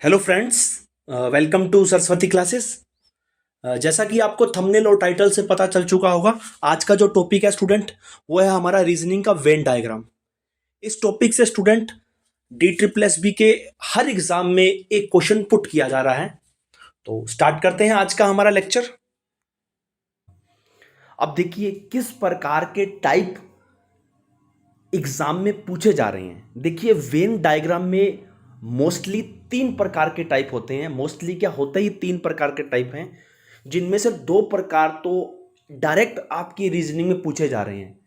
Hello friends, welcome to Saraswati classes. जैसा कि आपको थंबनेल और टाइटल से पता चल चुका होगा, आज का जो टॉपिक है स्टूडेंट, वो है हमारा रीजनिंग का वेन डायग्राम। इस टॉपिक से student D triple S B के हर एग्जाम में एक क्वेश्चन पुट किया जा रहा है। तो स्टार्ट करते हैं आज का हमारा लेक्चर। अब देखिए किस प्रकार के टाइप एग्जाम में पूछे जा रहे हैं। देखिए वेन डायग्राम में मोस्टली तीन प्रकार के टाइप होते हैं। मोस्टली क्या होता ही तीन प्रकार के टाइप हैं, जिनमें से दो प्रकार तो डायरेक्ट आपकी रीजनिंग में पूछे जा रहे हैं।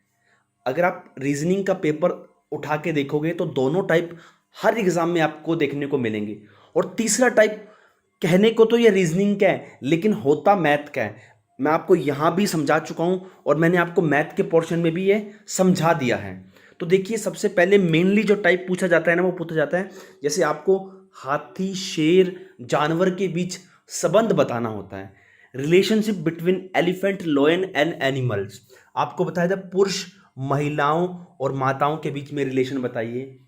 अगर आप रीजनिंग का पेपर उठा के देखोगे तो दोनों टाइप हर एग्जाम में आपको देखने को मिलेंगे। और तीसरा टाइप, कहने को तो ये रीजनिंग का है लेकिन होता मैथ का है। मैं आपको यहां भी समझा चुका हूं और मैंने आपको मैथ के पोर्शन में भी ये समझा दिया है। तो देखिए सबसे पहले मेनली जो टाइप पूछा जाता है ना, वो पूछा जाता है जैसे आपको हाथी शेर जानवर के बीच संबंध बताना होता है। Relationship between elephant lion and animals, आपको बताया था पुरुष महिलाओं और माताओं के बीच में रिलेशन बताइए।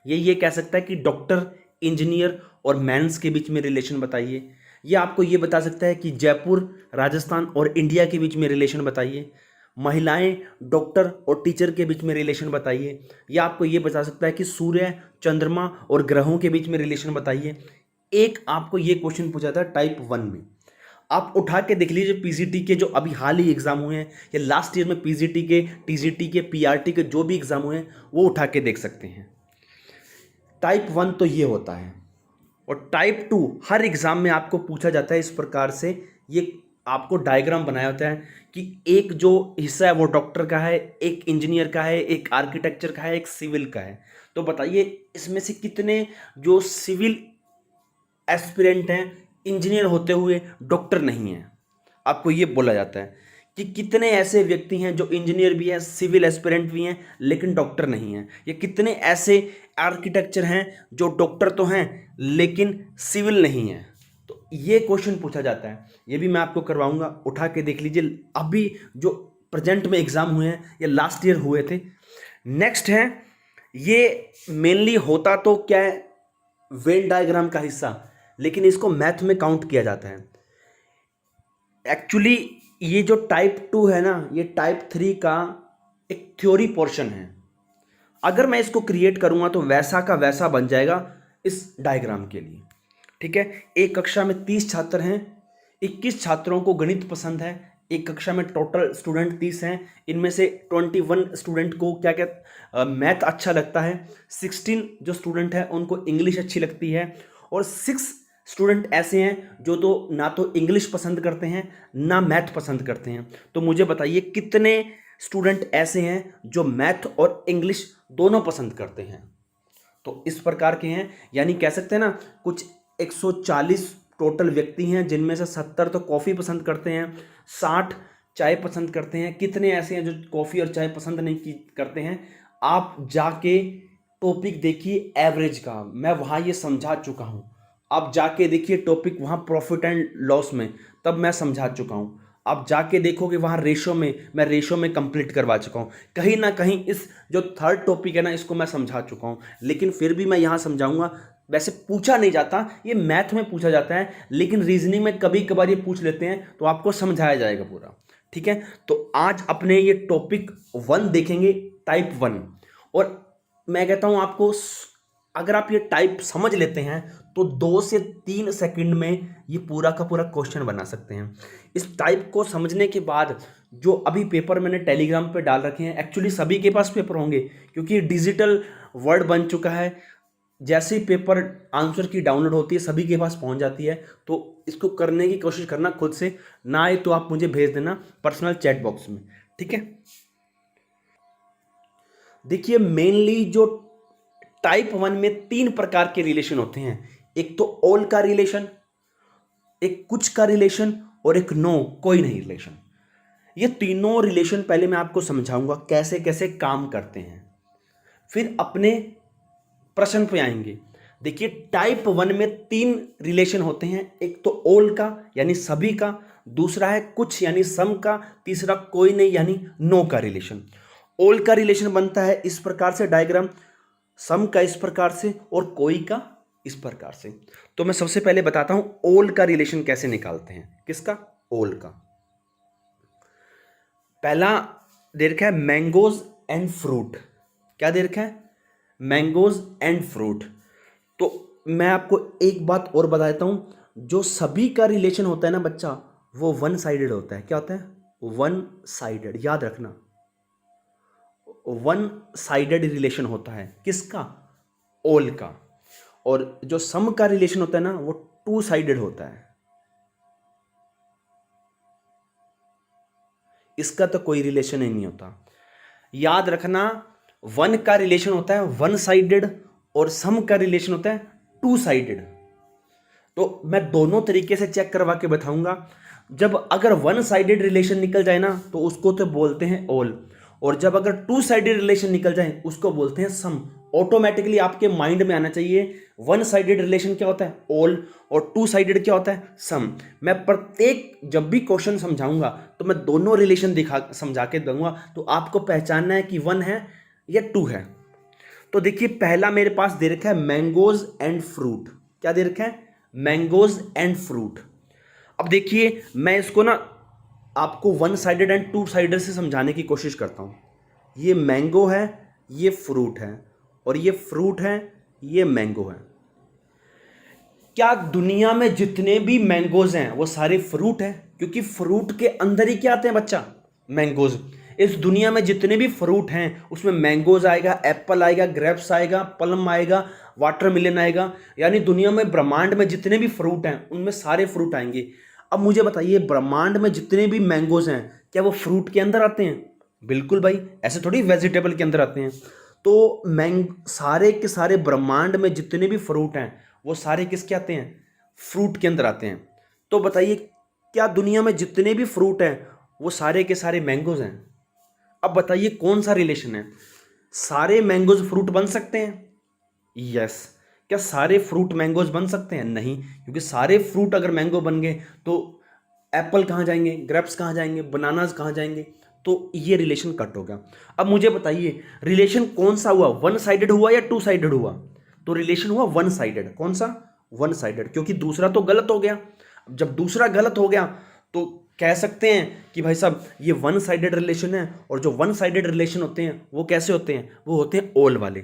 ये कह सकता है कि डॉक्टर इंजीनियर और मैंस के बीच में रिलेशन बताइए। ये आपको ये बता सकता है कि जयपुर राजस्थान और इंडिया के बीच में रिलेशन बताइए। महिलाएं डॉक्टर और टीचर के बीच में रिलेशन बताइए। या आपको ये बता सकता है कि सूर्य चंद्रमा और ग्रहों के बीच में रिलेशन बताइए। एक आपको ये क्वेश्चन पूछा था टाइप वन में। आप उठा के देख लीजिए पीजीटी के जो अभी हाल ही एग्जाम हुए हैं या लास्ट ईयर में पीजीटी के टीजीटी के पीआरटी के जो भी एग्जाम हुए हैं वो उठा के देख सकते हैं। टाइप वन तो ये होता है। और टाइप टू हर एग्जाम में आपको पूछा जाता है इस प्रकार से। ये आपको डायग्राम बनाया होता है कि एक जो हिस्सा है वो डॉक्टर का है, एक इंजीनियर का है, एक आर्किटेक्चर का है, एक सिविल का है। तो बताइए इसमें से कितने जो सिविल एस्पिरेंट हैं इंजीनियर होते हुए डॉक्टर नहीं हैं। आपको ये बोला जाता है कि कितने ऐसे व्यक्ति हैं जो इंजीनियर भी हैं, सिविल एस्पिरेंट भी हैं, लेकिन डॉक्टर नहीं हैं। या कितने ऐसे आर्किटेक्चर हैं जो डॉक्टर तो हैं लेकिन सिविल नहीं हैं। तो ये क्वेश्चन पूछा जाता है। ये भी मैं आपको करवाऊंगा, उठा के देख लीजिए अभी जो प्रेजेंट में एग्जाम हुए हैं या लास्ट ईयर हुए थे। नेक्स्ट है, ये मेनली होता तो क्या है, वेन डायग्राम का हिस्सा, लेकिन इसको मैथ में काउंट किया जाता है। एक्चुअली ये जो टाइप टू है ना, ये टाइप थ्री का एक थ्योरी पोर्शन है। अगर मैं इसको क्रिएट करूंगा तो वैसा का वैसा बन जाएगा इस डायग्राम के लिए। ठीक है, एक कक्षा में 30 छात्र हैं, 21 छात्रों को गणित पसंद है। एक कक्षा में टोटल स्टूडेंट 30 हैं, इनमें से 21 स्टूडेंट को क्या क्या मैथ अच्छा लगता है। 16 जो स्टूडेंट है उनको इंग्लिश अच्छी लगती है। और 6 स्टूडेंट ऐसे हैं जो तो ना तो इंग्लिश पसंद करते हैं ना मैथ पसंद करते हैं। तो मुझे बताइए कितने स्टूडेंट ऐसे हैं जो मैथ और इंग्लिश दोनों पसंद करते हैं। तो इस प्रकार के हैं, यानी कह सकते हैं ना कुछ 140 टोटल व्यक्ति हैं, जिनमें से 70 तो कॉफ़ी पसंद करते हैं, 60 चाय पसंद करते हैं। कितने ऐसे हैं जो कॉफ़ी और चाय पसंद नहीं करते हैं। आप जाके टॉपिक देखिए एवरेज का, मैं वहाँ ये समझा चुका हूँ। आप जाके देखिए टॉपिक वहाँ प्रॉफिट एंड लॉस में, तब मैं समझा चुका हूँ। आप जाके देखोगे वहाँ रेशो में, मैं रेशो में कंप्लीट करवा चुका हूँ। कहीं ना कहीं इस जो थर्ड टॉपिक है ना, इसको मैं समझा चुका हूँ, लेकिन फिर भी मैं यहाँ समझाऊंगा। वैसे पूछा नहीं जाता, ये मैथ में पूछा जाता है, लेकिन रीजनिंग में कभी कभार ये पूछ लेते हैं तो आपको समझाया जाएगा पूरा। ठीक है, तो आज अपने ये टॉपिक वन देखेंगे, टाइप वन। और मैं कहता हूँ आपको, अगर आप ये टाइप समझ लेते हैं तो 2 से 3 सेकंड में ये पूरा का पूरा क्वेश्चन बना सकते हैं। इस टाइप को समझने के बाद जो अभी पेपर मैंने टेलीग्राम पे डाल रखे हैं, एक्चुअली सभी के पास पेपर होंगे क्योंकि डिजिटल वर्ड बन चुका है। जैसे ही पेपर आंसर की डाउनलोड होती है सभी के पास पहुंच जाती है। तो इसको करने की कोशिश करना खुद से, ना आए तो आप मुझे भेज देना पर्सनल चैट बॉक्स में। ठीक है, देखिए मेनली जो टाइप वन में 3 प्रकार के रिलेशन होते हैं। एक तो ऑल का रिलेशन, एक कुछ का रिलेशन और एक नो कोई नहीं रिलेशन। ये तीनों रिलेशन पहले मैं आपको समझाऊंगा कैसे कैसे काम करते हैं, फिर अपने प्रश्न पे आएंगे। देखिए टाइप वन में 3 रिलेशन होते हैं। एक तो ऑल का यानी सभी का, दूसरा है कुछ यानी सम का, तीसरा कोई नहीं यानी नो का रिलेशन। ऑल का रिलेशन बनता है इस प्रकार से डायग्राम, सम का इस प्रकार से और कोई का इस प्रकार से। तो मैं सबसे पहले बताता हूं ओल का रिलेशन कैसे निकालते हैं। किसका? ओल का। पहला दे रखा है मैंगोज एंड फ्रूट। क्या दे रखा है? Mangoes and fruit. तो मैं आपको एक बात और बता देता हूं, जो सभी का रिलेशन होता है ना बच्चा, वो वन साइडेड होता है। क्या होता है? One sided. याद रखना, वन साइडेड रिलेशन होता है। किसका? ओल का। और जो सम का रिलेशन होता है ना, वो टू साइडेड होता है। इसका तो कोई रिलेशन ही नहीं होता। याद रखना, वन का रिलेशन होता है वन साइडेड और सम का रिलेशन होता है टू साइडेड। तो मैं दोनों तरीके से चेक करवा के बताऊंगा। जब अगर वन साइडेड रिलेशन निकल जाए ना, तो उसको तो बोलते हैं ओल, और जब अगर टू साइडेड रिलेशन निकल जाए उसको बोलते हैं सम। ऑटोमेटिकली आपके माइंड में आना चाहिए वन साइडेड रिलेशन क्या होता है? ओल। और टू साइडेड क्या होता है? सम। मैं प्रत्येक जब भी क्वेश्चन समझाऊंगा तो मैं दोनों रिलेशन दिखा समझा के दूंगा, तो आपको पहचानना है कि वन है या टू है। तो देखिए, पहला मेरे पास दे रखा है मैंगोज एंड फ्रूट। क्या दे रखा है? Mangoes and fruit. अब देखिए, मैं इसको ना आपको one sided and two sided से समझाने की कोशिश करता हूं। ये मैंगो है, ये फ्रूट है, और ये फ्रूट है, ये मैंगो है। क्या दुनिया में जितने भी मैंगोज हैं वो सारे फ्रूट हैं? क्योंकि फ्रूट के अंदर ही क्या आते हैं बच्चा? मैंगोज। इस दुनिया में जितने भी फ्रूट हैं उसमें मैंगोज आएगा, एप्पल आएगा, ग्रेप्स आएगा, प्लम आएगा, वाटरमेलन आएगा। यानी दुनिया में, ब्रह्मांड में जितने भी फ्रूट हैं उनमें सारे फ्रूट आएंगे। अब मुझे बताइए, ब्रह्मांड में जितने भी मैंगोज हैं क्या वो फ्रूट के अंदर आते हैं? बिल्कुल भाई, ऐसे थोड़ी वेजिटेबल के अंदर आते हैं। तो सारे के सारे ब्रह्मांड में जितने भी फ्रूट हैं वो सारे किसके आते हैं? फ्रूट के अंदर आते हैं। तो बताइए, क्या दुनिया में जितने भी फ्रूट हैं वो सारे के सारे मैंगोज हैं? अब बताइए कौन सा रिलेशन है? सारे मैंगोज फ्रूट बन सकते हैं? यस। क्या सारे फ्रूट मैंगोज बन सकते हैं? नहीं, क्योंकि सारे फ्रूट अगर मैंगो बन गए तो एप्पल कहाँ जाएंगे, ग्रेप्स कहाँ जाएंगे, बनानास कहाँ जाएंगे? तो ये रिलेशन कट हो गया। अब मुझे बताइए, रिलेशन कौन सा हुआ? वन साइडेड हुआ या टू साइडेड हुआ? तो रिलेशन हुआ वन साइडेड। कौन सा? वन साइडेड, क्योंकि दूसरा तो गलत हो गया। अब जब दूसरा गलत हो गया तो कह सकते हैं कि भाई साहब ये वन साइडेड रिलेशन है। और जो वन साइडेड रिलेशन होते हैं वो कैसे होते हैं? वो होते हैं ओल वाले।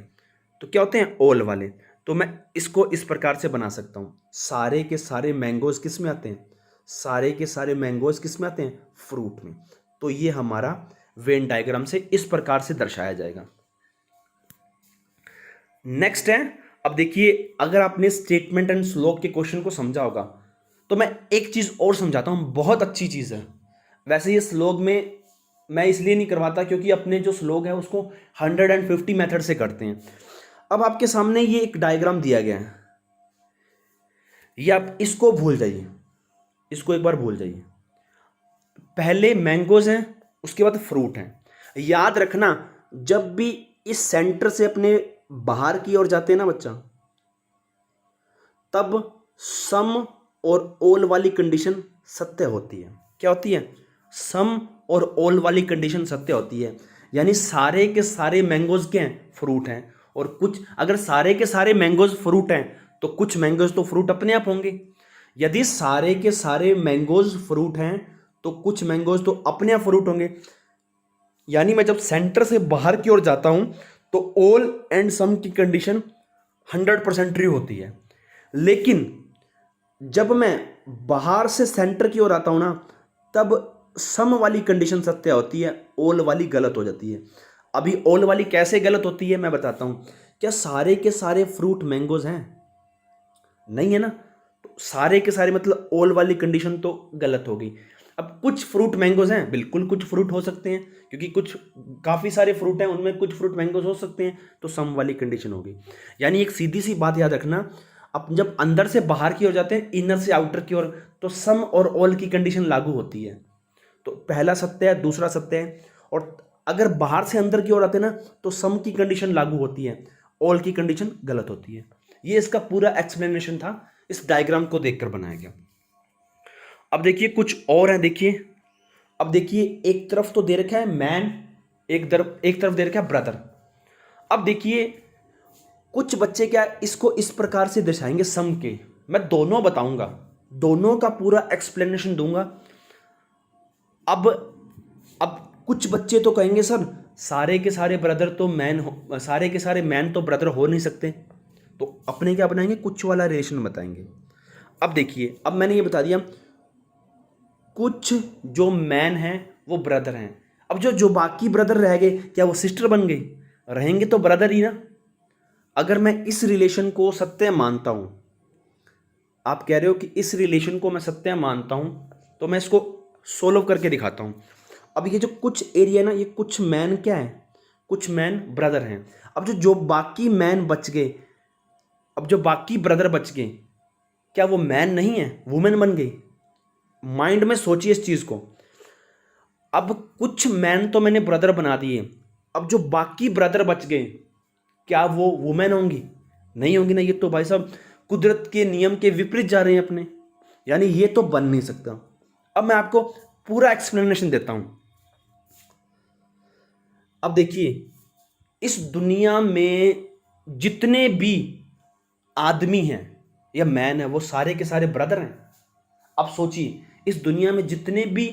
तो क्या होते हैं? ओल वाले। तो मैं इसको इस प्रकार से बना सकता हूं, सारे के सारे मैंगोज किस में आते हैं? सारे के सारे मैंगोज किस में आते हैं? फ्रूट में। तो ये हमारा वेन डायग्राम से इस प्रकार से दर्शाया जाएगा। नेक्स्ट है, अब देखिए, अगर आपने स्टेटमेंट एंड स्लोग के क्वेश्चन को समझा होगा तो मैं एक चीज और समझाता हूं, बहुत अच्छी चीज है। वैसे ये स्लोग में मैं इसलिए नहीं करवाता क्योंकि अपने जो स्लोग है उसको 150 मेथड से करते हैं। अब आपके सामने ये एक डायग्राम दिया गया है, ये आप इसको भूल जाइए, इसको एक बार भूल जाइए। पहले मैंगोज हैं, उसके बाद फ्रूट हैं। याद रखना, जब भी इस सेंटर से अपने बाहर की ओर जाते हैं ना बच्चा, तब सम और ओल वाली कंडीशन सत्य होती है। क्या होती है? सम और ओल वाली कंडीशन सत्य होती है। यानी सारे के सारे मैंगोज के हैं? फ्रूट हैं। और कुछ, अगर सारे के सारे मैंगोज फ्रूट हैं तो कुछ मैंगोज तो फ्रूट अपने आप होंगे। यदि सारे के सारे मैंगोज फ्रूट हैं तो कुछ मैंगोज तो अपने आप फ्रूट होंगे। यानी मैं जब सेंटर से बाहर की ओर जाता हूं तो ओल एंड सम की कंडीशन 100% ट्रू होती है। लेकिन जब मैं बाहर से सेंटर की ओर आता हूं ना, तब सम वाली कंडीशन सत्य होती है, ओल वाली गलत हो जाती है। अभी ओल वाली कैसे गलत होती है मैं बताता हूं। क्या सारे के सारे फ्रूट मैंगोज हैं? नहीं है ना। तो सारे के सारे मतलब ओल वाली कंडीशन तो गलत हो गई। अब कुछ फ्रूट मैंगोज हैं, बिल्कुल कुछ फ्रूट हो सकते हैं, क्योंकि कुछ काफ़ी सारे फ्रूट हैं उनमें कुछ फ्रूट मैंगोज हो सकते हैं, तो सम वाली कंडीशन होगी। यानी एक सीधी सी बात याद रखना, अब जब अंदर से बाहर की ओर जाते हैं, इनर से आउटर की ओर, तो सम और ऑल की कंडीशन लागू होती है। तो पहला सत्य है, दूसरा सत्य है। और अगर बाहर से अंदर की ओर आते हैं ना, तो सम की कंडीशन लागू होती है, ऑल की कंडीशन गलत होती है। ये इसका पूरा एक्सप्लेनेशन था, इस डायग्राम को देखकर बनाया गया। अब देखिए कुछ और है, देखिए। अब देखिए, एक तरफ तो दे रखा है मैन, एक तरफ दे रखा है ब्रदर। अब देखिए, कुछ बच्चे क्या इसको इस प्रकार से दर्शाएंगे सम के, मैं दोनों बताऊंगा, दोनों का पूरा एक्सप्लेनेशन दूंगा। अब अब कुछ बच्चे तो कहेंगे सर सारे के सारे ब्रदर तो मैन हो, सारे के सारे मैन तो ब्रदर हो नहीं सकते, तो अपने क्या बनाएंगे, कुछ वाला रिलेशन बताएंगे। अब देखिए, अब मैंने ये बता दिया कुछ जो मैन हैं वो ब्रदर हैं। अब जो जो बाकी ब्रदर रह गए, क्या वो सिस्टर बन गई? रहेंगे तो ब्रदर ही ना। अगर मैं इस रिलेशन को सत्य मानता हूं, आप कह रहे हो कि इस रिलेशन को मैं सत्य मानता हूं, तो मैं इसको सोल्व करके दिखाता हूं। अब ये जो कुछ एरिया है ना, ये कुछ मैन क्या है, कुछ मैन ब्रदर हैं। अब जो जो बाकी मैन बच गए, अब जो बाकी ब्रदर बच गए, क्या वो मैन नहीं है, वुमेन बन गई? माइंड में सोचिए इस चीज को। अब कुछ मैन तो मैंने ब्रदर बना दिए, अब जो बाकी ब्रदर बच गए, क्या वो वुमेन होंगी? नहीं होंगी ना। ये तो भाई साहब कुदरत के नियम के विपरीत जा रहे हैं अपने, यानी ये तो बन नहीं सकता। अब मैं आपको पूरा एक्सप्लेनेशन देता हूं। अब देखिए, इस दुनिया में जितने भी आदमी हैं या मैन है, वो सारे के सारे ब्रदर हैं। अब सोचिए, इस दुनिया में जितने भी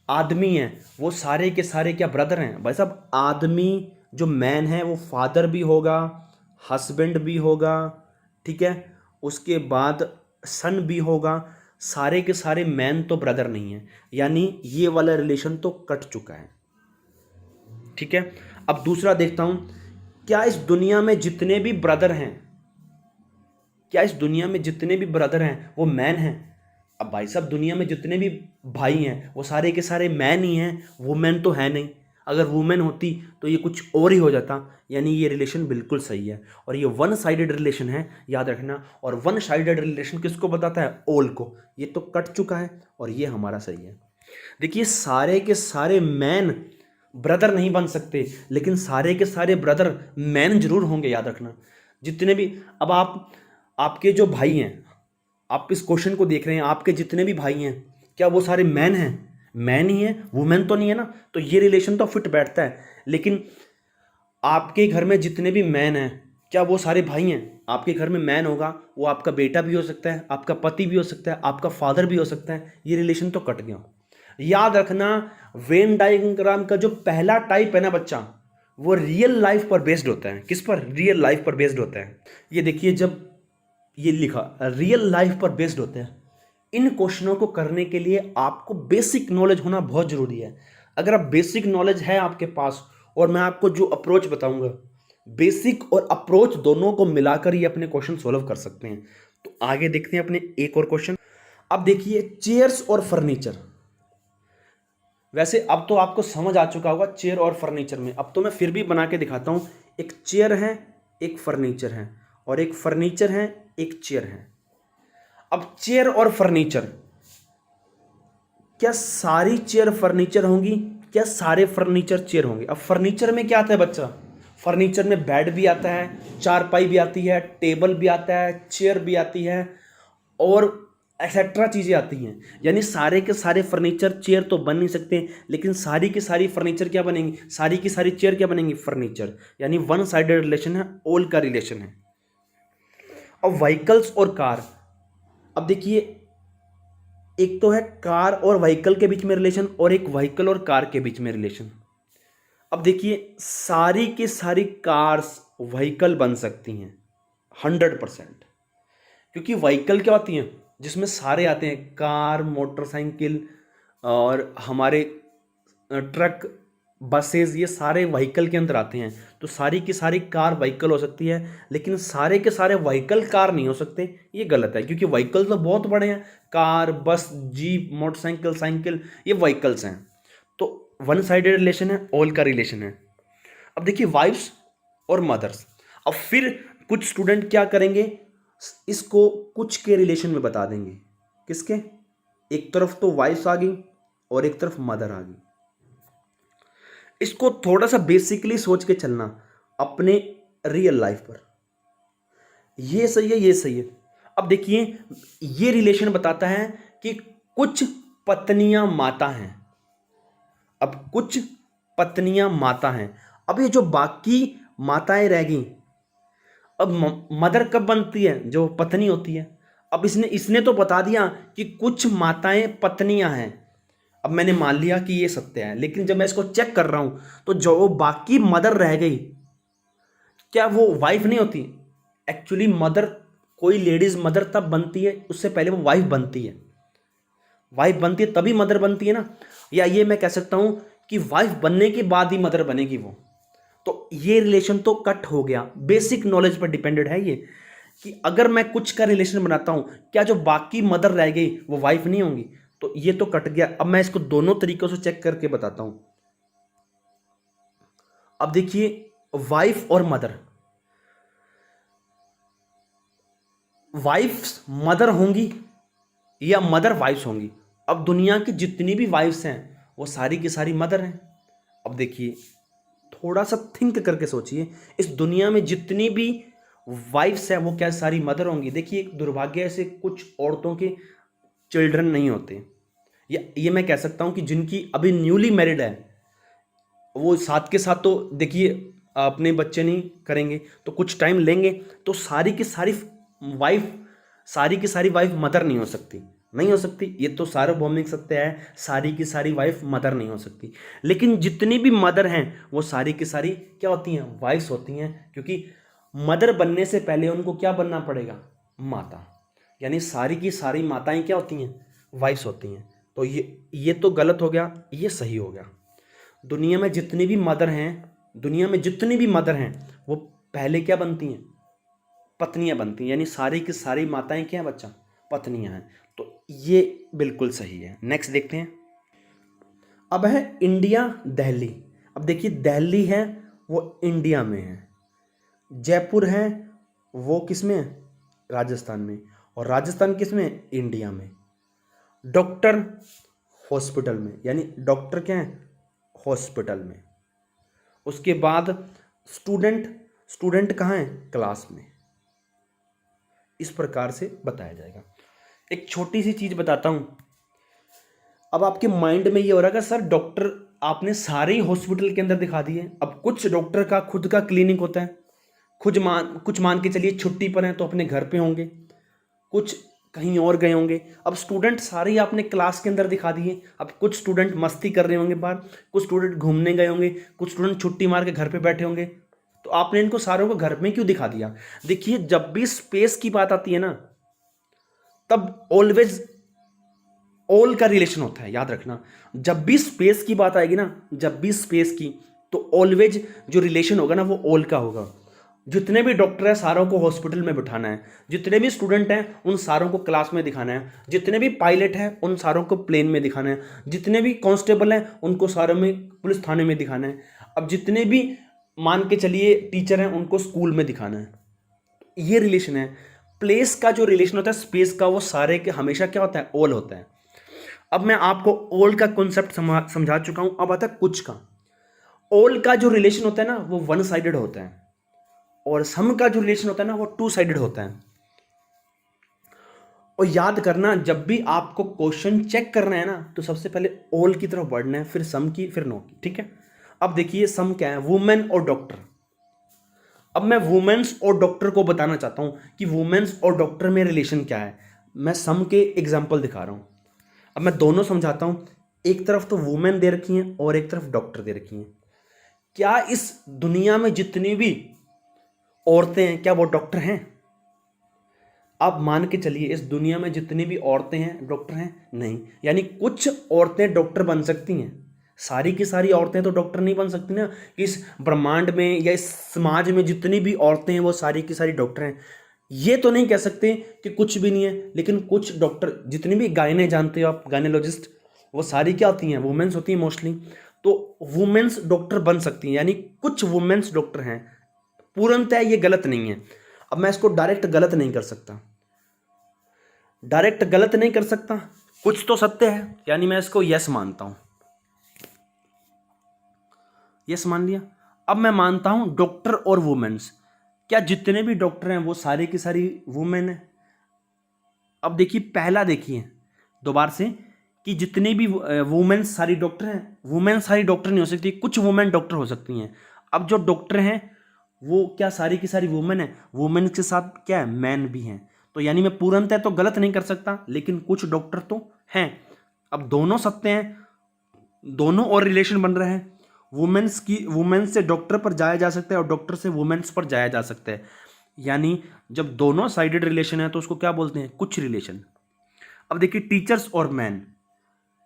आदमी हैं वो सारे के सारे क्या ब्रदर हैं? भाई साहब आदमी जो मैन है वो फादर भी होगा, हस्बैंड भी होगा, ठीक है, उसके बाद सन भी होगा। सारे के सारे मैन तो ब्रदर नहीं है, यानी ये वाला रिलेशन तो कट चुका है, ठीक है। अब दूसरा देखता हूं, क्या इस दुनिया में जितने भी ब्रदर हैं, क्या इस दुनिया में जितने भी ब्रदर हैं वो मैन हैं? अब भाई साहब दुनिया में जितने भी भाई हैं वो सारे के सारे मैन ही हैं, वुमेन तो है नहीं। अगर वुमेन होती तो ये कुछ और ही हो जाता, यानी ये रिलेशन बिल्कुल सही है। और ये वन साइडेड रिलेशन है, याद रखना। और वन साइडेड रिलेशन किसको बताता है? ऑल को। ये तो कट चुका है और ये हमारा सही है। देखिए, सारे के सारे मैन ब्रदर नहीं बन सकते, लेकिन सारे के सारे ब्रदर मैन जरूर होंगे, याद रखना। जितने भी, अब आपके जो भाई हैं, आप इस क्वेश्चन को देख रहे हैं, आपके जितने भी भाई हैं, क्या वो सारे मैन हैं? मैन ही हैं, वुमेन तो नहीं है ना। तो ये रिलेशन तो फिट बैठता है। लेकिन आपके घर में जितने भी मैन हैं, क्या वो सारे भाई हैं? आपके घर में मैन होगा, वो आपका बेटा भी हो सकता है, आपका पति भी हो सकता है, आपका फादर भी हो सकता है। ये रिलेशन तो कट गया। याद रखना, वेन डायग्राम का जो पहला टाइप है ना बच्चा, वो रियल लाइफ पर बेस्ड होता है। किस पर? रियल लाइफ पर बेस्ड होता है। ये देखिए, जब ये लिखा रियल लाइफ पर बेस्ड होते हैं, इन क्वेश्चनों को करने के लिए आपको बेसिक नॉलेज होना बहुत जरूरी है। अगर आप बेसिक नॉलेज है आपके पास, और मैं आपको जो अप्रोच बताऊंगा, बेसिक और अप्रोच दोनों को मिलाकर ये अपने क्वेश्चन सॉल्व कर सकते हैं। तो आगे देखते हैं अपने एक और क्वेश्चन। अब देखिए, चेयर्स और फर्नीचर। वैसे अब तो आपको समझ आ चुका होगा चेयर और फर्नीचर में, अब तो मैं फिर भी बना के दिखाता हूं। एक चेयर है, एक फर्नीचर है, और एक फर्नीचर है, एक चेयर है। अब चेयर और फर्नीचर, क्या सारी चेयर फर्नीचर होंगी? क्या सारे फर्नीचर चेयर होंगे? अब फर्नीचर में क्या आता है बच्चा? फर्नीचर में बेड भी आता है, चारपाई भी आती है, टेबल भी आता है, चेयर भी आती है, और एक्सेट्रा चीज़ें आती हैं। यानी सारे के सारे फर्नीचर चेयर तो बन नहीं सकते, लेकिन सारी की सारी फर्नीचर क्या बनेंगी? सारी की सारी चेयर क्या बनेंगी? फर्नीचर। यानी वन साइडेड रिलेशन है, ऑल का रिलेशन है। अब व्हीकल्स और कार। अब देखिए, एक तो है कार और व्हीकल के बीच में रिलेशन, और एक व्हीकल और कार के बीच में रिलेशन। अब देखिए, सारी की सारी कार्स व्हीकल बन सकती हैं 100%, क्योंकि व्हीकल क्या होती हैं? जिसमें सारे आते हैं, कार, मोटरसाइकिल, और हमारे ट्रक, बसेस, ये सारे व्हीकल के अंदर आते हैं। तो सारी की सारी कार व्हीकल हो सकती है, लेकिन सारे के सारे व्हीकल कार नहीं हो सकते। ये गलत है, क्योंकि व्हीकल तो बहुत बड़े हैं। कार, बस, जीप, मोटरसाइकिल, साइकिल, ये व्हीकल्स हैं। तो वन साइडेड रिलेशन है, ऑल का रिलेशन है। अब देखिए, वाइफ्स और मदर्स। अब फिर कुछ स्टूडेंट क्या करेंगे, इसको कुछ के रिलेशन में बता देंगे। किसके? एक तरफ तो वाइफ्स आ गई और एक तरफ मदर आ गई। इसको थोड़ा सा बेसिकली सोच के चलना अपने रियल लाइफ पर। ये सही है, ये सही है। अब देखिए, ये रिलेशन बताता है कि कुछ पत्नियां माता हैं। अब कुछ पत्नियां माता हैं। अब ये जो बाकी माताएं रह गई, अब मदर कब बनती है? जो पत्नी होती है। अब इसने इसने तो बता दिया कि कुछ माताएं पत्नियां हैं। अब मैंने मान लिया कि ये सत्य है, लेकिन जब मैं इसको चेक कर रहा हूं तो जो बाकी मदर रह गई, क्या वो वाइफ नहीं होती? एक्चुअली मदर, कोई लेडीज मदर तब बनती है, उससे पहले वो वाइफ बनती है। वाइफ बनती है तभी मदर बनती है ना। या ये मैं कह सकता हूं कि वाइफ बनने के बाद ही मदर बनेगी वो। तो ये रिलेशन तो कट हो गया। बेसिक नॉलेज पर डिपेंडेड है ये, कि अगर मैं कुछ का रिलेशन बनाता हूं, क्या जो बाकी मदर रह गई वो वाइफ नहीं होंगी? तो ये तो कट गया। अब मैं इसको दोनों तरीकों से चेक करके बताता हूं। अब देखिए, वाइफ और मदर, वाइफ्स मदर होंगी या मदर वाइफ्स होंगी? अब दुनिया की जितनी भी वाइफ्स हैं वो सारी की सारी मदर हैं। अब देखिए, थोड़ा सा थिंक करके सोचिए, इस दुनिया में जितनी भी वाइफ्स हैं वो क्या सारी मदर होंगी? देखिए, दुर्भाग्य से कुछ औरतों के चिल्ड्रन नहीं होते, या ये मैं कह सकता हूं कि जिनकी अभी न्यूली मैरिड है, वो साथ के साथ तो देखिए अपने बच्चे नहीं करेंगे, तो कुछ टाइम लेंगे। तो सारी की सारी वाइफ, सारी की सारी वाइफ मदर नहीं हो सकती, नहीं हो सकती। ये तो सार्वभौमिक सत्य है, सारी की सारी वाइफ मदर नहीं हो सकती। लेकिन जितनी भी मदर हैं वो सारी की सारी क्या होती हैं? वाइफ्स होती हैं। क्योंकि मदर बनने से पहले उनको क्या बनना पड़ेगा? माता। यानी सारी की सारी माताएं क्या होती हैं? वाइफ्स होती हैं। तो ये तो गलत हो गया, ये सही हो गया। दुनिया में जितनी भी मदर हैं, दुनिया में जितनी भी मदर हैं वो पहले क्या बनती हैं? पत्नियां बनती हैं। यानी सारी की सारी माताएं क्या हैं बच्चा? पत्नियां हैं। तो ये बिल्कुल सही है। नेक्स्ट देखते हैं। अब है इंडिया दिल्ली। अब देखिए, दिल्ली है वो इंडिया में है, जयपुर है वो किस में है? राजस्थान में। और राजस्थान किस में है? इंडिया में। डॉक्टर हॉस्पिटल में, यानी डॉक्टर क्या है? हॉस्पिटल में। उसके बाद स्टूडेंट, स्टूडेंट कहाँ है? क्लास में। इस प्रकार से बताया जाएगा। एक छोटी सी चीज बताता हूं। अब आपके माइंड में ये हो रहा है कि सर डॉक्टर आपने सारे ही हॉस्पिटल के अंदर दिखा दिए। अब कुछ डॉक्टर का खुद का क्लिनिक होता है, कुछ मान के चलिए छुट्टी पर हैं तो अपने घर पे होंगे, कुछ कहीं और गए होंगे। अब स्टूडेंट सारे ही आपने क्लास के अंदर दिखा दिए। अब कुछ स्टूडेंट मस्ती कर रहे होंगे बाहर, कुछ स्टूडेंट घूमने गए होंगे, कुछ स्टूडेंट छुट्टी मार के घर पे बैठे होंगे। तो आपने इनको सारों को घर में क्यों दिखा दिया? देखिए, जब भी स्पेस की बात आती है ना, तब ऑलवेज ऑल का रिलेशन होता है, याद रखना। जब भी स्पेस की बात आएगी ना, जब भी स्पेस की, तो ऑलवेज जो रिलेशन होगा ना वो ऑल का होगा। जितने भी डॉक्टर हैं सारों को हॉस्पिटल में बिठाना है, जितने भी स्टूडेंट हैं उन सारों को क्लास में दिखाना है, जितने भी पायलट हैं उन सारों को प्लेन में दिखाना है, जितने भी कांस्टेबल हैं उनको सारों में पुलिस थाने में दिखाना है। अब जितने भी मान के चलिए टीचर हैं उनको स्कूल में दिखाना है। ये रिलेशन है। प्लेस का जो रिलेशन होता है स्पेस का, वो सारे के हमेशा क्या होता है? ऑल होता है। अब मैं आपको ऑल का कॉन्सेप्ट समझा चुका हूं। अब आता है कुछ का। ऑल का जो रिलेशन होता है ना वो वन साइडेड होता है, और सम का जो रिलेशन होता है ना वो टू साइडेड होता है। और याद करना, जब भी आपको क्वेश्चन चेक करना है ना तो सबसे पहले ऑल की तरफ बढ़ना है, फिर सम की, फिर नो की। ठीक है। अब देखिए, सम क्या है? वुमेन और डॉक्टर। अब मैं वुमेन्स और डॉक्टर को बताना चाहता हूं कि वुमेन्स और डॉक्टर में रिलेशन क्या है। मैं सम के एग्जाम्पल दिखा रहा हूं। अब मैं दोनों समझाता हूं। एक तरफ तो वुमेन दे रखी हैं और एक तरफ डॉक्टर दे रखी हैं। क्या इस दुनिया में जितनी भी औरतें हैं क्या वो डॉक्टर हैं? आप मान के चलिए, इस दुनिया में जितनी भी औरतें हैं डॉक्टर हैं? नहीं। यानी कुछ औरतें डॉक्टर बन सकती हैं, सारी की सारी औरतें तो डॉक्टर नहीं बन सकती ना। इस ब्रह्मांड में या इस समाज में जितनी भी औरतें हैं वो सारी की सारी डॉक्टर हैं, ये तो नहीं कह सकते कि कुछ भी नहीं है। लेकिन कुछ डॉक्टर, जितनी भी गायने जानते हो आप, गायनोलॉजिस्ट, वो सारी क्या होती हैं? वुमेन्स होती हैं मोस्टली। तो वुमेन्स डॉक्टर बन सकती हैं, यानी कुछ वुमेन्स डॉक्टर हैं। पूर्णतः ये गलत नहीं है। अब मैं इसको डायरेक्ट गलत नहीं कर सकता, डायरेक्ट गलत नहीं कर सकता, कुछ तो सत्य है, यानी मैं इसको यस मानता हूं। यस मान लिया। अब मैं मानता हूं डॉक्टर और वुमेन्स, क्या जितने भी डॉक्टर हैं वो सारे की सारी वुमेन है? अब देखिए, पहला देखिए दोबारा से, कि जितने भी वुमेन्स सारी डॉक्टर हैं? वुमेन सारी डॉक्टर नहीं हो सकती, कुछ वुमेन डॉक्टर हो सकती हैं। अब जो डॉक्टर हैं वो क्या सारी की सारी वुमेन है? वुमेन के साथ क्या है, मैन भी हैं। तो यानी मैं पूर्णतः तो गलत नहीं कर सकता, लेकिन कुछ डॉक्टर तो हैं। अब दोनों सत्य हैं, दोनों और रिलेशन बन रहे हैं। वुमेन्स से डॉक्टर पर जाया जा सकता है और डॉक्टर से वुमेन्स पर जाया जा सकता है। यानी जब दोनों साइडेड रिलेशन है तो उसको क्या बोलते हैं, कुछ रिलेशन। अब देखिए टीचर्स और मैन,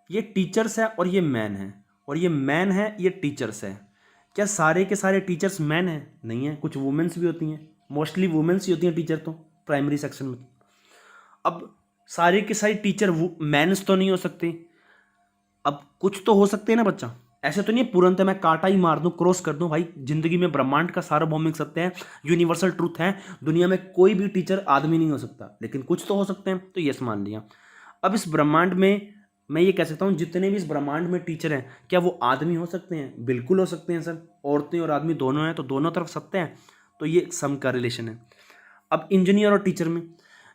ये टीचर्स है और ये मैन है, और ये मैन है, ये टीचर्स है। क्या सारे के सारे टीचर्स मैन हैं? नहीं है, कुछ वुमेन्स भी होती हैं, मोस्टली वुमेन्स ही होती हैं टीचर तो प्राइमरी सेक्शन में। अब सारे के सारे टीचर मैन्स तो नहीं हो सकते, अब कुछ तो हो सकते हैं ना बच्चा। ऐसे तो नहीं है पूरंतः मैं कांटा ही मार दूं, क्रॉस कर दूं, भाई जिंदगी में ब्रह्मांड का सार्वभौमिक सत्य है, यूनिवर्सल ट्रूथ है, दुनिया में कोई भी टीचर आदमी नहीं हो सकता, लेकिन कुछ तो हो सकते हैं, तो यस मान लिया। अब इस ब्रह्मांड में मैं ये कह सकता हूँ जितने भी इस ब्रह्मांड में टीचर हैं, क्या वो आदमी हो सकते हैं? बिल्कुल हो सकते हैं सर, औरतें और आदमी दोनों हैं, तो दोनों तरफ सत्य है, तो ये सम का रिलेशन है। अब इंजीनियर और टीचर में,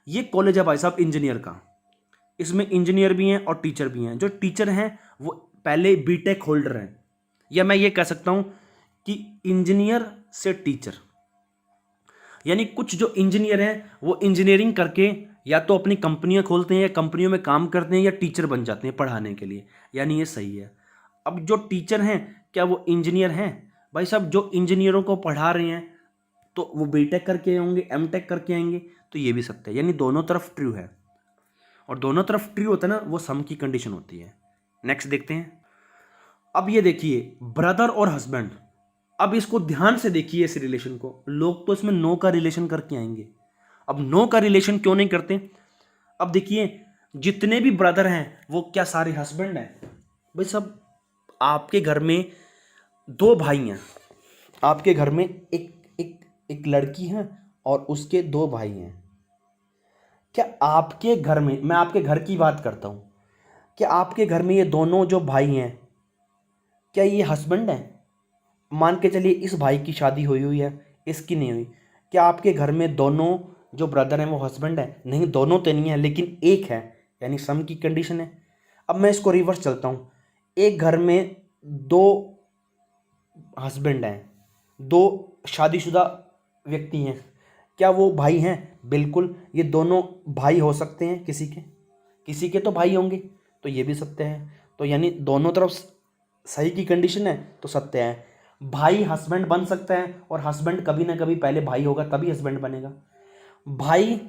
ये कॉलेज है भाई साहब इंजीनियर का, इसमें इंजीनियर भी हैं और टीचर भी हैं। जो टीचर हैं वो पहले बीटेक होल्डर हैं, या मैं ये कह सकता हूँ कि इंजीनियर से टीचर, यानी कुछ जो इंजीनियर हैं वो इंजीनियरिंग करके या तो अपनी कंपनियां खोलते हैं या कंपनियों में काम करते हैं या टीचर बन जाते हैं पढ़ाने के लिए, यानी ये सही है। अब जो टीचर हैं क्या वो इंजीनियर हैं? भाई साहब जो इंजीनियरों को पढ़ा रहे हैं तो वो बीटेक करके होंगे, एमटेक करके आएंगे, तो ये भी सत्य है, यानी दोनों तरफ ट्रू है। और दोनों तरफ ट्रू होता है ना, वो सम की कंडीशन होती है। नेक्स्ट देखते हैं। अब ये देखिए ब्रदर और हस्बैंड, अब इसको ध्यान से देखिए इस रिलेशन को। लोग तो इसमें नो का रिलेशन करके आएंगे, अब नो का रिलेशन क्यों नहीं करते? अब देखिए जितने भी ब्रदर हैं वो क्या सारे हस्बैंड हैं? भाई सब आपके घर में दो भाई हैं, आपके घर में एक एक एक लड़की है और उसके दो भाई हैं। क्या आपके घर में, मैं आपके घर की बात करता हूं, क्या आपके घर में ये दोनों जो भाई हैं क्या ये हस्बैंड हैं? मान के चलिए इस भाई की शादी हुई हुई है, इसकी नहीं हुई, क्या आपके घर में दोनों जो ब्रदर हैं वो हस्बैंड है? नहीं, दोनों तो नहीं है, लेकिन एक है, यानी सम की कंडीशन है। अब मैं इसको रिवर्स चलता हूँ, एक घर में दो हस्बैंड हैं, दो शादीशुदा व्यक्ति हैं, क्या वो भाई हैं? बिल्कुल, ये दोनों भाई हो सकते हैं, किसी के तो भाई होंगे, तो ये भी सत्य है। तो यानी दोनों तरफ सही की कंडीशन है तो सत्य है। भाई हस्बैंड बन सकता है, और हस्बैंड कभी ना कभी पहले भाई होगा तभी हस्बैंड बनेगा। भाई